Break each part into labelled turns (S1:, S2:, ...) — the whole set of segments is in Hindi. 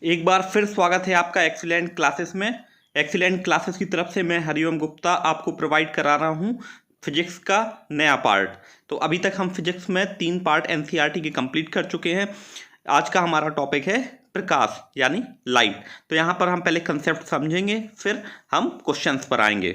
S1: एक बार फिर स्वागत है आपका एक्सीलेंट क्लासेस में। एक्सीलेंट क्लासेस की तरफ से मैं हरिओम गुप्ता आपको प्रोवाइड करा रहा हूँ फिजिक्स का नया पार्ट। तो अभी तक हम फिजिक्स में 3 पार्ट एनसीईआरटी के कंप्लीट कर चुके हैं। आज का हमारा टॉपिक है प्रकाश यानी लाइट। तो यहाँ पर हम पहले कंसेप्ट समझेंगे, फिर हम क्वेश्चंस पर आएंगे।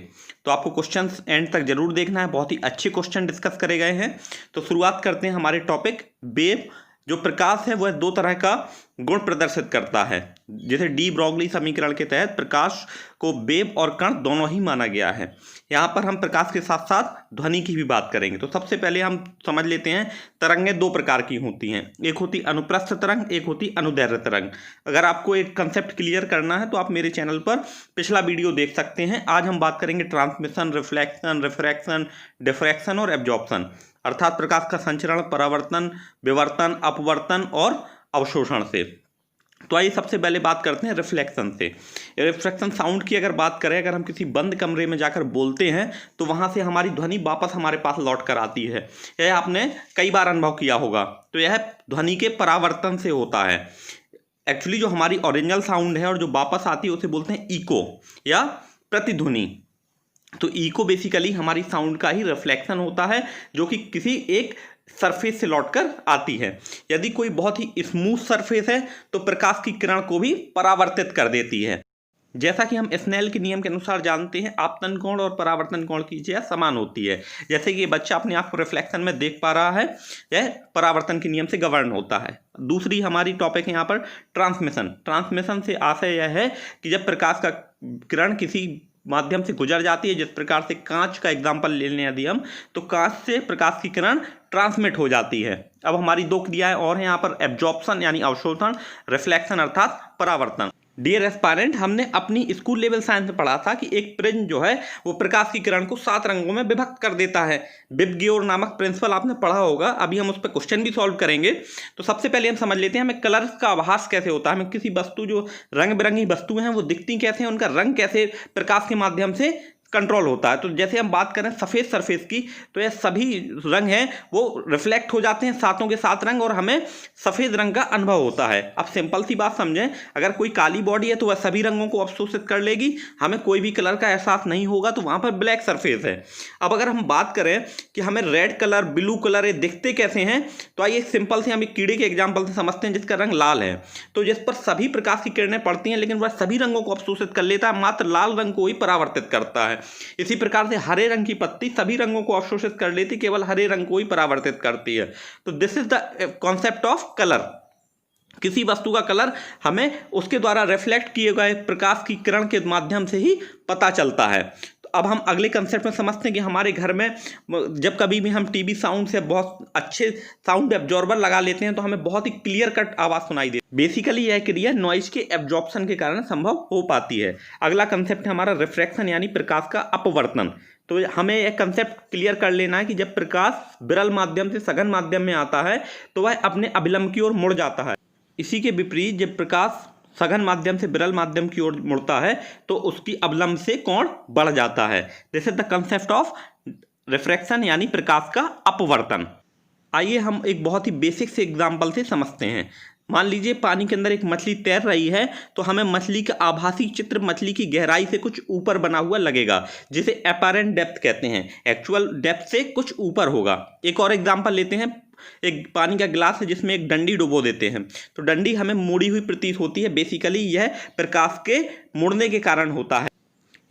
S1: तो आपको क्वेश्चंस एंड तक जरूर देखना है, बहुत ही अच्छे क्वेश्चन डिस्कस करे गए हैं। तो शुरुआत करते हैं हमारे टॉपिक वेव। जो प्रकाश है वह 2 तरह का गुण प्रदर्शित करता है। जैसे डी ब्रॉगली समीकरण के तहत प्रकाश को वेव और कण दोनों ही माना गया है। यहाँ पर हम प्रकाश के साथ साथ ध्वनि की भी बात करेंगे। तो सबसे पहले हम समझ लेते हैं तरंगें 2 प्रकार की होती हैं, एक होती अनुप्रस्थ तरंग, एक होती अनुदैर्ध्य तरंग। अगर आपको एक कंसेप्ट क्लियर करना है तो आप मेरे चैनल पर पिछला वीडियो देख सकते हैं। आज हम बात करेंगे ट्रांसमिशन, रिफ्लेक्शन, रिफ्रैक्शन, डिफ्रैक्शन और एब्जॉर्प्शन, अर्थात प्रकाश का संचरण, परावर्तन, विवर्तन, अपवर्तन और अवशोषण से। तो आइए सबसे पहले बात करते हैं रिफ्लेक्शन से। रिफ्लेक्शन साउंड की अगर बात करें, अगर हम किसी बंद कमरे में जाकर बोलते हैं तो वहां से हमारी ध्वनि वापस हमारे पास लौट कर आती है। यह आपने कई बार अनुभव किया होगा। तो यह ध्वनि के परावर्तन से होता है। एक्चुअली जो हमारी ओरिजिनल साउंड है और जो वापस आती है उसे बोलते हैं इको या प्रतिध्वनि। तो इको बेसिकली हमारी साउंड का ही रिफ्लेक्शन होता है, जो कि किसी एक सरफेस से लौटकर आती है। यदि कोई बहुत ही स्मूथ सरफेस है तो प्रकाश की किरण को भी परावर्तित कर देती है। जैसा कि हम स्नेल के नियम के अनुसार जानते हैं, आपतन कोण और परावर्तन कोण की चीज़ समान होती है। जैसे कि ये बच्चा अपने आप को रिफ्लेक्शन में देख पा रहा है, यह परावर्तन के नियम से गवर्न होता है। दूसरी हमारी टॉपिक है यहाँ पर ट्रांसमिशन। ट्रांसमिशन से आशय यह है कि जब प्रकाश का किरण किसी माध्यम से गुजर जाती है, जिस प्रकार से कांच का एग्जाम्पल ले लें यदि हम, तो कांच से प्रकाश की किरण ट्रांसमिट हो जाती है। अब हमारी 2 क्रियाएं और हैं यहाँ पर, एब्जॉर्प्शन यानी अवशोषण, रिफ्लेक्शन अर्थात परावर्तन। डियर एस्पायरेंट, हमने अपनी स्कूल लेवल साइंस में पढ़ा था कि एक प्रिज्म जो है वो प्रकाश की किरण को 7 रंगों में विभक्त कर देता है। विबगियोर नामक प्रिंसिपल आपने पढ़ा होगा। अभी हम उस पर क्वेश्चन भी सॉल्व करेंगे। तो सबसे पहले हम समझ लेते हैं हमें कलर्स का आभास कैसे होता है। हमें किसी वस्तु, जो रंग बिरंगी वस्तुएं हैं वो दिखती कैसे हैं, उनका रंग कैसे प्रकाश के माध्यम से कंट्रोल होता है। तो जैसे हम बात करें सफ़ेद सरफेस की, तो ये सभी रंग हैं वो रिफ्लेक्ट हो जाते हैं, 7 के 7 रंग, और हमें सफ़ेद रंग का अनुभव होता है। अब सिंपल सी बात समझें, अगर कोई काली बॉडी है तो वह सभी रंगों को अवशोषित कर लेगी, हमें कोई भी कलर का एहसास नहीं होगा, तो वहाँ पर ब्लैक सरफेस है। अब अगर हम बात करें कि हमें रेड कलर, ब्लू कलर ये दिखते कैसे हैं, तो आइए सिंपल से हम एक कीड़े के एग्जाम्पल से समझते हैं जिसका रंग लाल है। तो जिस पर सभी प्रकाश की किरणें पड़ती हैं, लेकिन वह सभी रंगों को अवशोषित कर लेता है, मात्र लाल रंग को ही परावर्तित करता है। इसी प्रकार से हरे रंग की पत्ती सभी रंगों को अवशोषित कर लेती, केवल हरे रंग को ही परावर्तित करती है। तो this is the concept of colour. किसी वस्तु का कलर हमें उसके द्वारा रिफ्लेक्ट किए गए प्रकाश की किरण के माध्यम से ही पता चलता है। तो अब हम अगले कंसेप्ट में समझते हैं कि हमारे घर में जब कभी भी हम टीवी साउंड से बहुत अच्छे साउंड एब्जॉर्बर लगा लेते हैं तो हमें बहुत ही क्लियर कट आवाज़ सुनाई देती है। बेसिकली यह क्रिया नॉइज के एब्जॉर्प्शन के कारण संभव हो पाती है। अगला कंसेप्ट है हमारा रिफ्रैक्शन यानी प्रकाश का अपवर्तन। तो हमें यह कंसेप्ट क्लियर कर लेना है कि जब प्रकाश विरल माध्यम से सघन माध्यम में आता है तो वह अपने अभिलंब की ओर मुड़ जाता है। इसी के विपरीत जब प्रकाश सघन माध्यम से विरल माध्यम की ओर मुड़ता है तो उसकी अवलंब से कोण बढ़ जाता है। This is the concept of refraction यानी प्रकाश का अपवर्तन। आइए हम एक बहुत ही बेसिक से एग्जाम्पल से समझते हैं। मान लीजिए पानी के अंदर एक मछली तैर रही है, तो हमें मछली का आभासी चित्र मछली की गहराई से कुछ ऊपर बना हुआ लगेगा, जिसे अपैरेंट डेप्थ कहते हैं। एक्चुअल डेप्थ से कुछ ऊपर होगा। एक और एग्जांपल लेते हैं। एक पानी का गिलास है जिसमें एक डंडी डुबो देते हैं, तो डंडी हमें मुड़ी हुई प्रतीत होती है। बेसिकली यह प्रकाश के मुड़ने के कारण होता है।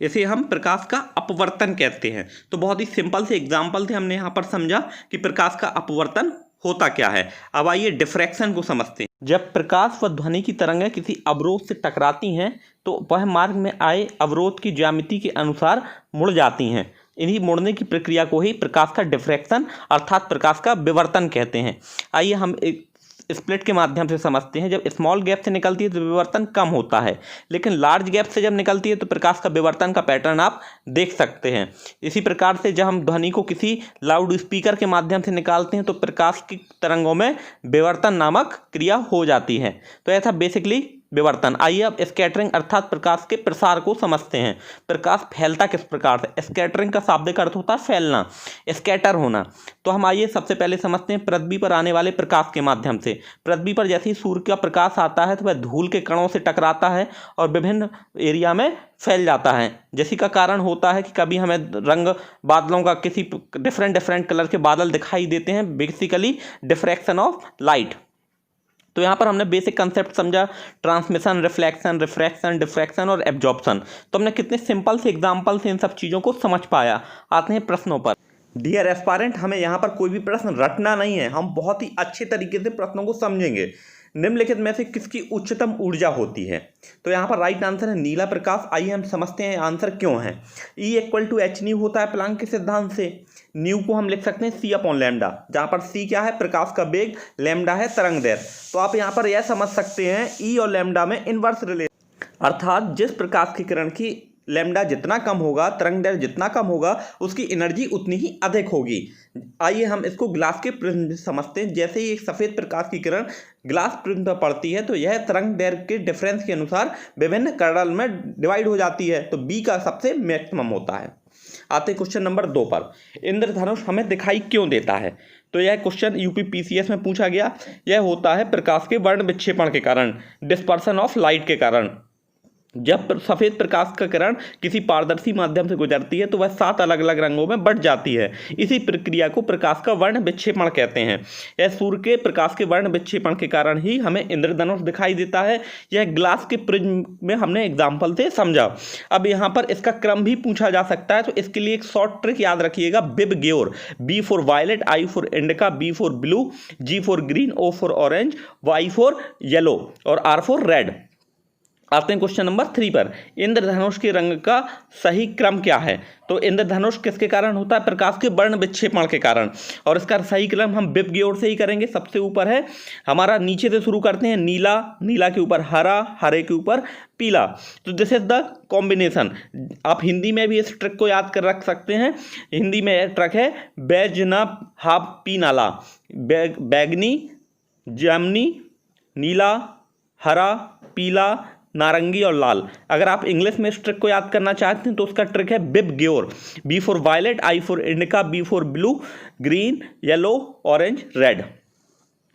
S1: इसे हम प्रकाश का अपवर्तन कहते हैं। तो बहुत ही सिंपल से एग्जाम्पल थे, हमने यहाँ पर समझा कि प्रकाश का अपवर्तन होता क्या है। अब आइए डिफ्रैक्शन को समझते हैं। जब प्रकाश व ध्वनि की तरंगें किसी अवरोध से टकराती हैं तो वह मार्ग में आए अवरोध की ज्यामिति के अनुसार मुड़ जाती हैं। इन्हीं मुड़ने की प्रक्रिया को ही प्रकाश का डिफ्रैक्शन अर्थात प्रकाश का विवर्तन कहते हैं। आइए हम एक स्प्लिट के माध्यम से समझते हैं। जब स्मॉल गैप से निकलती है तो विवर्तन कम होता है, लेकिन लार्ज गैप से जब निकलती है तो प्रकाश का विवर्तन का पैटर्न आप देख सकते हैं। इसी प्रकार से जब हम ध्वनि को किसी लाउड स्पीकर के माध्यम से निकालते हैं तो प्रकाश की तरंगों में विवर्तन नामक क्रिया हो जाती है। तो ऐसा बेसिकली विवर्तन। आइए अब स्कैटरिंग अर्थात प्रकाश के प्रसार को समझते हैं। प्रकाश फैलता किस प्रकार से? स्कैटरिंग का शाब्दिक अर्थ होता है फैलना, स्कैटर होना। तो हम आइए सबसे पहले समझते हैं पृथ्वी पर आने वाले प्रकाश के माध्यम से। पृथ्वी पर जैसे ही सूर्य का प्रकाश आता है तो वह धूल के कणों से टकराता है और विभिन्न एरिया में फैल जाता है, जिसी का कारण होता है कि कभी हमें रंग बादलों का किसी डिफरेंट कलर के बादल दिखाई देते हैं, बेसिकली डिफ्रैक्शन ऑफ लाइट। तो यहाँ पर हमने बेसिक कंसेप्ट समझा, ट्रांसमिशन, रिफ्लेक्शन, रिफ्रैक्शन, डिफ्रैक्शन और एब्जॉर्प्शन। तो हमने कितने सिंपल से एग्जाम्पल से इन सब चीज़ों को समझ पाया। आते हैं प्रश्नों पर। डियर एस्पायरेंट, हमें यहाँ पर कोई भी प्रश्न रटना नहीं है, हम बहुत ही अच्छे तरीके से प्रश्नों को समझेंगे। निम्नलिखित में से किसकी उच्चतम ऊर्जा होती है? तो यहाँ पर राइट आंसर है नीला प्रकाश। आइए हम समझते हैं आंसर क्यों है। E = h न्यू होता है प्लांक के सिद्धांत से। न्यू को हम लिख सकते हैं c/λ, जहाँ पर c क्या है? प्रकाश का वेग, लैम्डा है तरंग दैर्घ्य। तो आप यहाँ पर यह समझ सकते हैं E और लैम्डा में इनवर्स रिलेशन, अर्थात जिस प्रकाश की किरण की लैम्डा जितना कम होगा, तरंग दैर्घ्य जितना कम होगा, उसकी एनर्जी उतनी ही अधिक होगी। आइए हम इसको ग्लास के प्रिज्म से समझते हैं। जैसे ही एक सफ़ेद प्रकाश की किरण ग्लास प्रिज्म पर पड़ती है तो यह तरंग दैर्घ्य के डिफरेंस के अनुसार विभिन्न कर्नल में डिवाइड हो जाती है, तो बी का सबसे मैक्सिमम होता है। आते हैं क्वेश्चन नंबर 2 पर। इंद्रधनुष हमें दिखाई क्यों देता है? तो यह क्वेश्चन यूपीपीसीएस में पूछा गया। यह होता है प्रकाश के वर्ण विक्षेपण के कारण, डिस्पर्सन ऑफ लाइट के कारण। जब सफ़ेद प्रकाश का किरण किसी पारदर्शी माध्यम से गुजरती है तो वह 7 अलग अलग रंगों में बंट जाती है। इसी प्रक्रिया को प्रकाश का वर्ण विक्षेपण कहते हैं। यह सूर्य के प्रकाश के वर्ण विक्षेपण के कारण ही हमें इंद्रधनुष दिखाई देता है। यह ग्लास के प्रिज्म में हमने एग्जाम्पल से समझा। अब यहाँ पर इसका क्रम भी पूछा जा सकता है, तो इसके लिए एक शॉर्ट ट्रिक याद रखिएगा, VIBGYOR. B for violet, I for indigo, B for blue, G for green, O for orange, Y for yellow और R फॉर रेड। आते हैं क्वेश्चन नंबर 3 पर। इंद्रधनुष के रंग का सही क्रम क्या है? तो इंद्रधनुष किसके कारण होता है? प्रकाश के वर्ण विक्षेपण के कारण। और इसका सही क्रम हम बिब ग्योर से ही करेंगे। सबसे ऊपर है हमारा, नीचे से शुरू करते हैं, नीला, नीला के ऊपर हरा, हरे के ऊपर पीला। तो दिस इज द कॉम्बिनेशन। आप हिंदी में भी इस ट्रिक को याद कर रख सकते हैं। हिंदी में यह ट्रिक है बैजना हाफ पी नाला, बैगनी, जामनी, नीला, हरा, पीला, नारंगी और लाल। अगर आप इंग्लिश में इस ट्रिक को याद करना चाहते हैं तो उसका ट्रिक है VIBGYOR. B for violet, I for indigo, B for blue, green, yellow, orange, red.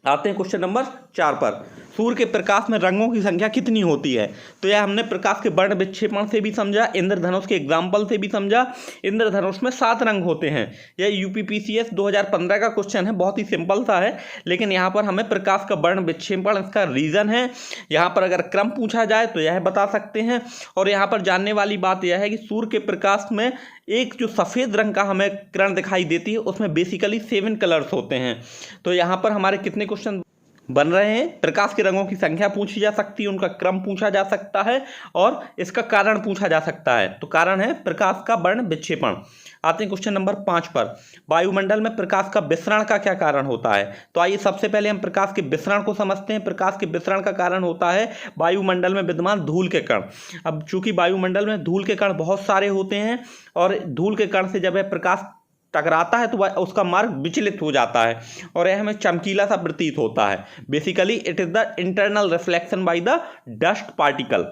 S1: आते हैं क्वेश्चन नंबर 4 पर। सूर्य के प्रकाश में रंगों की संख्या कितनी होती है? तो यह हमने प्रकाश के वर्ण विक्षेपण से भी समझा, इंद्रधनुष के एग्जाम्पल से भी समझा। इंद्रधनुष में 7 रंग होते हैं। यह यूपीपीसीएस 2015 का क्वेश्चन है, बहुत ही सिंपल सा है, लेकिन यहाँ पर हमें प्रकाश का वर्ण विक्षेपण इसका रीजन है। यहाँ पर अगर क्रम पूछा जाए तो यह बता सकते हैं। और यहाँ पर जानने वाली बात यह है कि सूर्य के प्रकाश में एक जो सफ़ेद रंग का हमें किरण दिखाई देती है उसमें बेसिकली 7 कलर्स होते हैं। तो यहाँ पर हमारे कितने क्वेश्चन बन रहे हैं? प्रकाश के रंगों की संख्या पूछी जा सकती है, उनका क्रम पूछा जा सकता है और इसका कारण पूछा जा सकता है। तो कारण है प्रकाश का वर्ण विक्षेपण। आते हैं क्वेश्चन नंबर 5 पर। वायुमंडल में प्रकाश का विसरण का क्या कारण होता है? तो आइए सबसे पहले हम प्रकाश के विसरण को समझते हैं। प्रकाश के विसरण का कारण होता है वायुमंडल में विद्यमान धूल के कण। अब चूंकि वायुमंडल में धूल के कण बहुत सारे होते हैं और धूल के कण से जब यह प्रकाश टकराता है तो वह उसका मार्ग विचलित हो जाता है और यह हमें चमकीला सा प्रतीत होता है। Basically it is the internal reflection by the dust particle.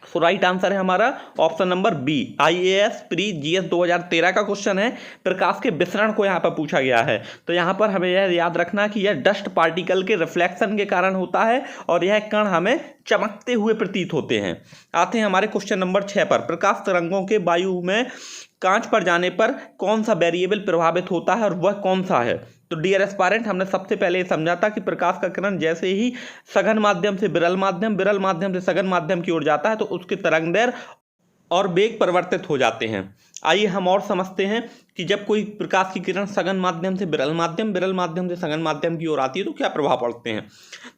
S1: So right answer है हमारा option number B. IAS pre GS 2013 का क्वेश्चन है, प्रकाश के विसरण को यहाँ पर पूछा गया है। तो यहाँ पर हमें यह याद रखना कि यह डस्ट पार्टिकल के रिफ्लेक्शन के कारण होता है और यह कण हमें चमकते हुए प्रतीत होते हैं। आते हैं हमारे क्वेश्चन नंबर 6 पर। प्रकाश तरंगों के वायु में कांच पर जाने पर कौन सा वेरिएबल प्रभावित होता है और वह कौन सा है? तो डियर एस्पायरेंट, हमने सबसे पहले ये समझा था कि प्रकाश का किरण जैसे ही सघन माध्यम से विरल माध्यम से सघन माध्यम की ओर जाता है तो उसके तरंग दैर्घ्य और वेग परिवर्तित हो जाते हैं। आइए हम और समझते हैं कि जब कोई प्रकाश की किरण सघन माध्यम से विरल माध्यम से सघन माध्यम की ओर आती है तो क्या प्रभाव पड़ते हैं।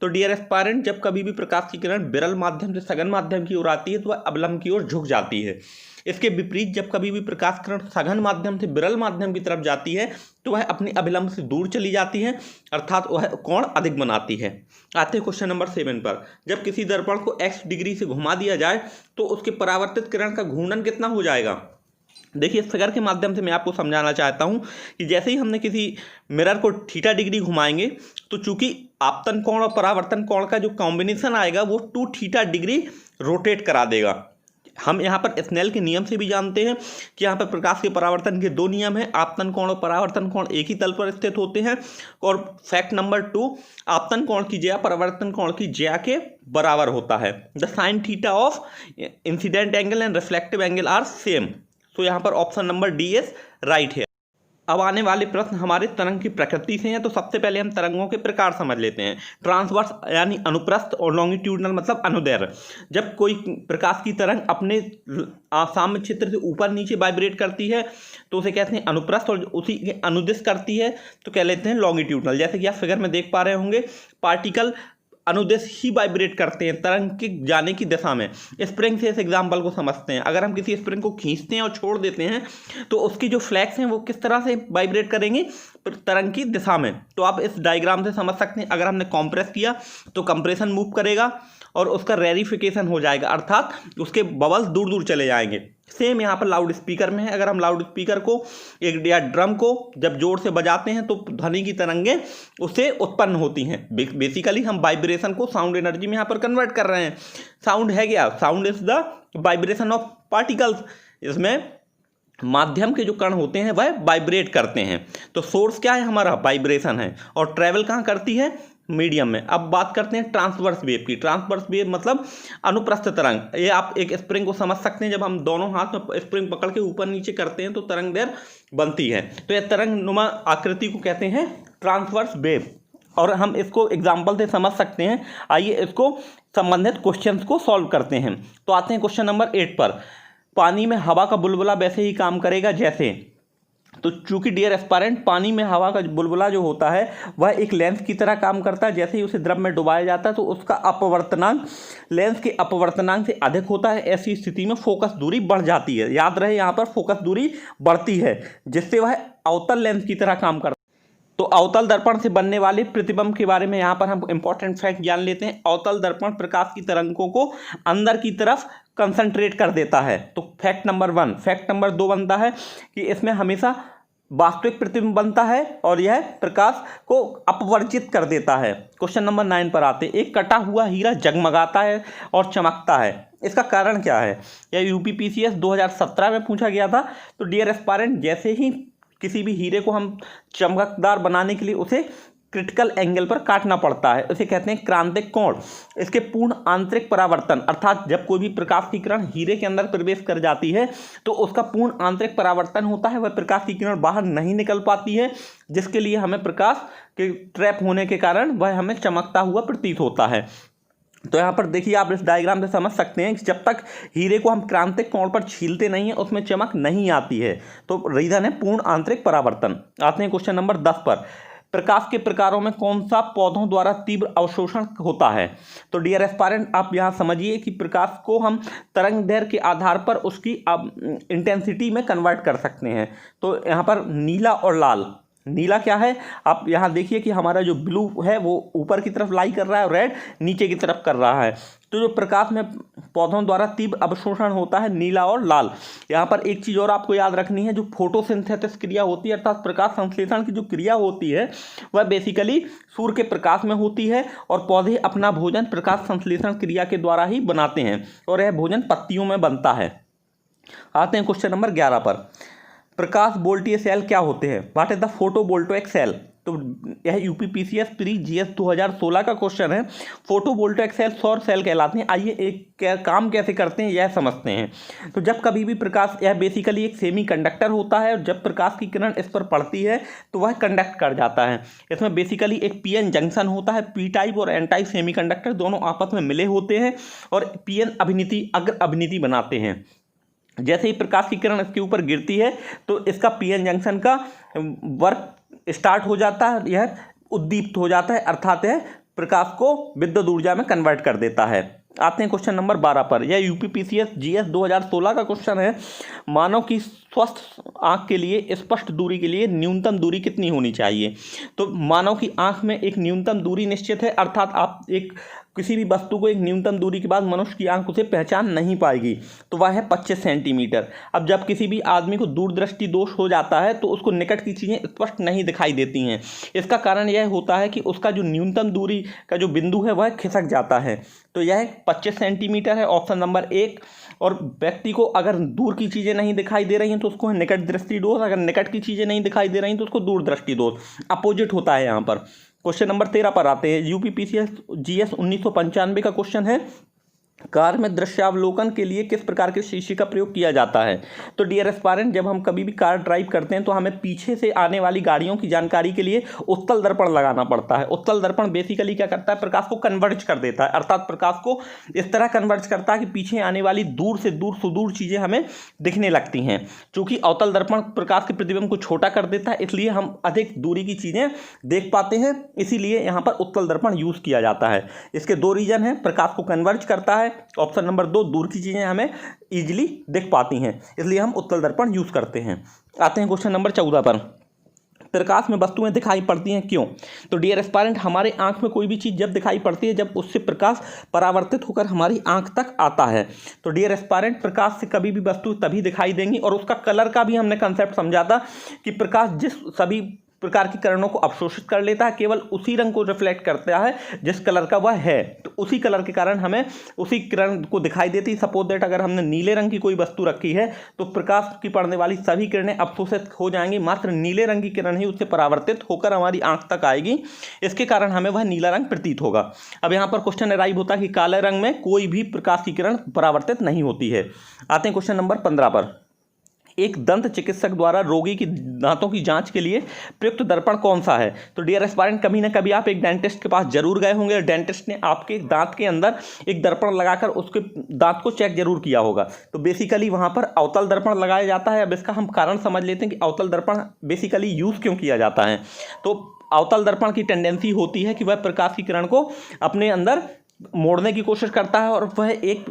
S1: तो डियर एस्पायरेंट, जब कभी भी प्रकाश की किरण विरल माध्यम से सघन माध्यम की ओर आती है तो वह अवलंब की ओर झुक जाती है। इसके विपरीत जब कभी भी प्रकाश किरण सघन माध्यम से विरल माध्यम की तरफ जाती है तो वह अपने अभिलंब से दूर चली जाती है, अर्थात वह कोण अधिक बनाती है। आते हैं क्वेश्चन नंबर 7 पर। जब किसी दर्पण को x डिग्री से घुमा दिया जाए तो उसके परावर्तित किरण का घूर्णन कितना हो जाएगा? देखिए, इस फिगर के माध्यम से मैं आपको समझाना चाहता हूं कि जैसे ही हमने किसी मिरर को थीटा डिग्री घुमाएंगे तो चूंकि आपतन कोण और परावर्तन कोण का जो कॉम्बिनेशन आएगा वो 2θ डिग्री रोटेट करा देगा। हम यहाँ पर स्नेल के नियम से भी जानते हैं कि यहाँ पर प्रकाश के परावर्तन के दो नियम हैं, आपतन कोण और परावर्तन कोण एक ही तल पर स्थित होते हैं। और फैक्ट नंबर 2, आपतन कोण की ज्या परावर्तन कोण की ज्या के बराबर होता है। The sine theta of incident angle and reflective angle are same. तो यहाँ पर option number D is right है। अब आने वाले प्रश्न हमारे तरंग की प्रकृति से हैं। तो सबसे पहले हम तरंगों के प्रकार समझ लेते हैं। ट्रांसवर्स यानी अनुप्रस्थ और लॉन्गिट्यूडनल मतलब अनुदैर्घ्य। जब कोई प्रकाश की तरंग अपने साम्य क्षेत्र से ऊपर नीचे वाइब्रेट करती है तो उसे कहते हैं अनुप्रस्थ, और उसी के अनुदिश करती है तो कह लेते हैं लॉन्गिट्यूडनल। जैसे कि आप फिगर में देख पा रहे होंगे, पार्टिकल अनुदिश ही वाइब्रेट करते हैं तरंग के जाने की दिशा में। स्प्रिंग से इस एग्जाम्पल को समझते हैं। अगर हम किसी स्प्रिंग को खींचते हैं और छोड़ देते हैं तो उसकी जो फ्लैक्स हैं वो किस तरह से वाइब्रेट करेंगे, तरंग की दिशा में। तो आप इस डायग्राम से समझ सकते हैं। अगर हमने कॉम्प्रेस किया तो कंप्रेशन मूव करेगा और उसका रेरिफिकेशन हो जाएगा, अर्थात उसके बबल्स दूर दूर चले जाएंगे। सेम यहाँ पर लाउड स्पीकर में है। अगर हम लाउड स्पीकर को एक या ड्रम को जब जोर से बजाते हैं तो ध्वनि की तरंगें उससे उत्पन्न होती हैं। बेसिकली हम वाइब्रेशन को साउंड एनर्जी में यहाँ पर कन्वर्ट कर रहे हैं। साउंड है क्या? Sound is the vibration of particles. इसमें माध्यम के जो कण होते हैं वह वाइब्रेट करते हैं। तो सोर्स क्या है हमारा? वाइब्रेशन है। और ट्रैवल कहाँ करती है? मीडियम में। अब बात करते हैं ट्रांसवर्स वेव की। ट्रांसवर्स वेव मतलब अनुप्रस्थ तरंग। ये आप एक स्प्रिंग को समझ सकते हैं। जब हम दोनों हाथ में स्प्रिंग पकड़ के ऊपर नीचे करते हैं तो तरंग दैर्घ्य बनती है। तो यह तरंग नुमा आकृति को कहते हैं ट्रांसवर्स वेव। और हम इसको एग्जाम्पल से समझ सकते हैं। आइए इसको संबंधित क्वेश्चंस को सॉल्व करते हैं। तो आते हैं क्वेश्चन नंबर 8 पर। पानी में हवा का बुलबुला वैसे ही काम करेगा जैसे। तो चूंकि डियर एस्पायरेंट, पानी में हवा का बुलबुला जो होता है वह एक लेंस की तरह काम करता है। जैसे ही उसे द्रव में डुबाया जाता है तो उसका अपवर्तनांक लेंस के अपवर्तनांक से अधिक होता है। ऐसी स्थिति में फोकस दूरी बढ़ जाती है। याद रहे, यहाँ पर फोकस दूरी बढ़ती है जिससे वह अवतल लेंस की तरह काम करता है। तो अवतल दर्पण से बनने वाले प्रतिबिंब के बारे में यहाँ पर हम इंपॉर्टेंट फैक्ट जान लेते हैं। अवतल दर्पण प्रकाश की तरंगों को अंदर की तरफ कंसंट्रेट कर देता है। तो फैक्ट नंबर 1। फैक्ट नंबर 2 बनता है कि इसमें हमेशा वास्तविक प्रतिबिंब बनता है और यह प्रकाश को अपवर्जित कर देता है। क्वेश्चन नंबर 9 पर आते हैं। एक कटा हुआ हीरा जगमगाता है और चमकता है, इसका कारण क्या है? यह यूपीपीसीएस 2017 में पूछा गया था। तो डियर एस्पायरेंट, जैसे ही किसी भी हीरे को हम चमकदार बनाने के लिए उसे क्रिटिकल एंगल पर काटना पड़ता है, उसे कहते हैं क्रांतिक कोण। इसके पूर्ण आंतरिक परावर्तन, अर्थात जब कोई भी प्रकाश की किरण हीरे के अंदर प्रवेश कर जाती है तो उसका पूर्ण आंतरिक परावर्तन होता है। वह प्रकाश की किरण बाहर नहीं निकल पाती है, जिसके लिए हमें प्रकाश के ट्रैप होने के कारण वह हमें चमकता हुआ प्रतीत होता है। तो यहाँ पर देखिए, आप इस डायग्राम से समझ सकते हैं कि जब तक हीरे को हम क्रांतिक कोण पर छीलते नहीं हैं उसमें चमक नहीं आती है। तो रीजन है पूर्ण आंतरिक परावर्तन। आते हैं क्वेश्चन नंबर 10 पर। प्रकाश के प्रकारों में कौन सा पौधों द्वारा तीव्र अवशोषण होता है? तो डियर एस्पायरेंट, आप यहाँ समझिए कि प्रकाश को हम तरंग दैर्घ्य के आधार पर उसकी इंटेंसिटी में कन्वर्ट कर सकते हैं। तो यहाँ पर नीला और लाल। नीला क्या है? आप यहाँ देखिए कि हमारा जो ब्लू है वो ऊपर की तरफ लाई कर रहा है और रेड नीचे की तरफ कर रहा है। तो जो प्रकाश में पौधों द्वारा तीव्र अवशोषण होता है, नीला और लाल। यहाँ पर एक चीज़ और आपको याद रखनी है, जो फोटोसिंथेसिस क्रिया होती है अर्थात प्रकाश संश्लेषण की जो क्रिया होती है वह बेसिकली सूर्य के प्रकाश में होती है और पौधे अपना भोजन प्रकाश संश्लेषण क्रिया के द्वारा ही बनाते हैं और यह भोजन पत्तियों में बनता है। आते हैं क्वेश्चन नंबर 11 पर। प्रकाश वोल्टीय सेल क्या होते हैं? What is the photovoltaic cell? तो यह यूपीपीसीएस प्री जीएस 2016 का क्वेश्चन है। फोटोवोल्टाइक सेल सौर सेल कहलाते हैं। आइए एक काम कैसे करते हैं यह समझते हैं। तो जब कभी भी प्रकाश, यह बेसिकली एक सेमी कंडक्टर होता है और जब प्रकाश की किरण इस पर पड़ती है तो वह कंडक्ट कर जाता है। इसमें बेसिकली एक पीएन जंक्शन होता है। पी टाइप और एन टाइप सेमी कंडक्टर दोनों आपस में मिले होते हैं और पीएन अभिनीति अग्र अभिनीति बनाते हैं। जैसे ही प्रकाश की किरण इसके ऊपर गिरती है तो इसका पीएन जंक्शन का वर्क स्टार्ट हो जाता है, यह उद्दीप्त हो जाता है, अर्थात यह प्रकाश को विद्युत ऊर्जा में कन्वर्ट कर देता है। आते हैं क्वेश्चन नंबर 12 पर। यह यूपीपीसीएस जीएस 2016 का क्वेश्चन है। मानव की स्वस्थ आंख के लिए स्पष्ट दूरी के लिए न्यूनतम दूरी कितनी होनी चाहिए? तो मानव की आंख में एक न्यूनतम दूरी निश्चित है, अर्थात आप एक किसी भी वस्तु को एक न्यूनतम दूरी के बाद मनुष्य की आंख उसे पहचान नहीं पाएगी, तो वह है 25 सेंटीमीटर। अब जब किसी भी आदमी को दूरदृष्टि दोष हो जाता है तो उसको निकट की चीज़ें स्पष्ट नहीं दिखाई देती हैं। इसका कारण यह होता है कि उसका जो न्यूनतम दूरी का जो बिंदु है वह खिसक जाता है। तो यह 25 सेंटीमीटर है, ऑप्शन नंबर 1। और व्यक्ति को अगर दूर की चीज़ें नहीं दिखाई दे रही हैं तो उसको है निकट दृष्टि दोष, अगर निकट की चीज़ें नहीं दिखाई दे रही हैं तो उसको दूर दृष्टि दोष। अपोजिट होता है यहाँ पर। क्वेश्चन नंबर 13 पर आते हैं। यूपीपीसीएस जीएस 1995 का क्वेश्चन है, कार में दृश्यावलोकन के लिए किस प्रकार के शीशे का प्रयोग किया जाता है। तो डियर एस्पायरेंट, जब हम कभी भी कार ड्राइव करते हैं तो हमें पीछे से आने वाली गाड़ियों की जानकारी के लिए उत्तल दर्पण लगाना पड़ता है। उत्तल दर्पण बेसिकली क्या करता है, प्रकाश को कन्वर्ज कर देता है, अर्थात प्रकाश को इस तरह कन्वर्ज करता है कि पीछे आने वाली दूर से दूर सुदूर चीज़ें हमें दिखने लगती हैं। चूँकि अवतल दर्पण प्रकाश के प्रतिबिंब को छोटा कर देता है, इसलिए हम अधिक दूरी की चीज़ें देख पाते हैं, इसीलिए यहाँ पर उत्तल दर्पण यूज़ किया जाता है। इसके दो रीजन हैं, प्रकाश को कन्वर्ज करता है, ऑप्शन नंबर 2, दूर की चीज़ें हमें इजीली दिख पाती हैं, इसलिए हम उत्तल दर्पण यूज़ करते हैं। आते हैं क्वेश्चन नंबर 14 पर। प्रकाश में वस्तुएं दिखाई पड़ती हैं क्यों। तो डियर एस्पायरेंट, हमारे आंख में कोई भी चीज़ जब दिखाई पड़ती है जब उससे प्रकाश परावर्तित होकर हमारी आंख तक आता है। तो डियर एस्पायरेंट, प्रकाश से कभी भी वस्तु तभी दिखाई देंगी, और उसका कलर का भी हमने कंसेप्ट समझा था कि प्रकाश जिस सभी प्रकार की किरणों को अवशोषित कर लेता है, केवल उसी रंग को रिफ्लेक्ट करता है जिस कलर का वह है। तो उसी कलर के कारण हमें उसी किरण को दिखाई देती है। सपोज दैट अगर हमने नीले रंग की कोई वस्तु रखी है तो प्रकाश की पड़ने वाली सभी किरणें अवशोषित हो जाएंगी, मात्र नीले रंग की किरण ही उससे परावर्तित होकर हमारी आंख तक आएगी, इसके कारण हमें वह नीला रंग प्रतीत होगा। अब यहाँ पर क्वेश्चन अराइव होता है कि काले रंग में कोई भी प्रकाश की किरण परावर्तित नहीं होती है। आते हैं क्वेश्चन नंबर 15 पर। एक दंत चिकित्सक द्वारा रोगी की दांतों की जांच के लिए प्रयुक्त दर्पण कौन सा है। तो डियर एस्पायरेंट, कभी ना कभी आप एक डेंटिस्ट के पास जरूर गए होंगे और डेंटिस्ट ने आपके दांत के अंदर एक दर्पण लगाकर उसके दांत को चेक जरूर किया होगा। तो बेसिकली वहाँ पर अवतल दर्पण लगाया जाता है। अब इसका हम कारण समझ लेते हैं कि अवतल दर्पण बेसिकली यूज़ क्यों किया जाता है। तो अवतल दर्पण की टेंडेंसी होती है कि वह प्रकाश की किरण को अपने अंदर मोड़ने की कोशिश करता है और वह एक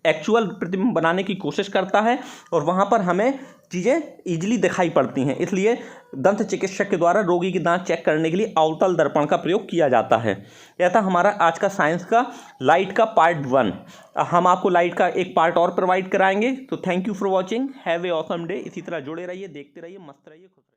S1: एक्चुअल प्रतिबिंब बनाने की कोशिश करता है, और वहाँ पर हमें चीज़ें ईजिली दिखाई पड़ती हैं। इसलिए दंत चिकित्सक के द्वारा रोगी के दांत चेक करने के लिए अवतल दर्पण का प्रयोग किया जाता है। यह था हमारा आज का साइंस का लाइट का पार्ट 1। हम आपको लाइट का एक पार्ट और प्रोवाइड कराएंगे। तो thank you for watching, have a awesome day. इसी तरह जुड़े रहिए, देखते रहिए, मस्त रहिए, खुश रहिए।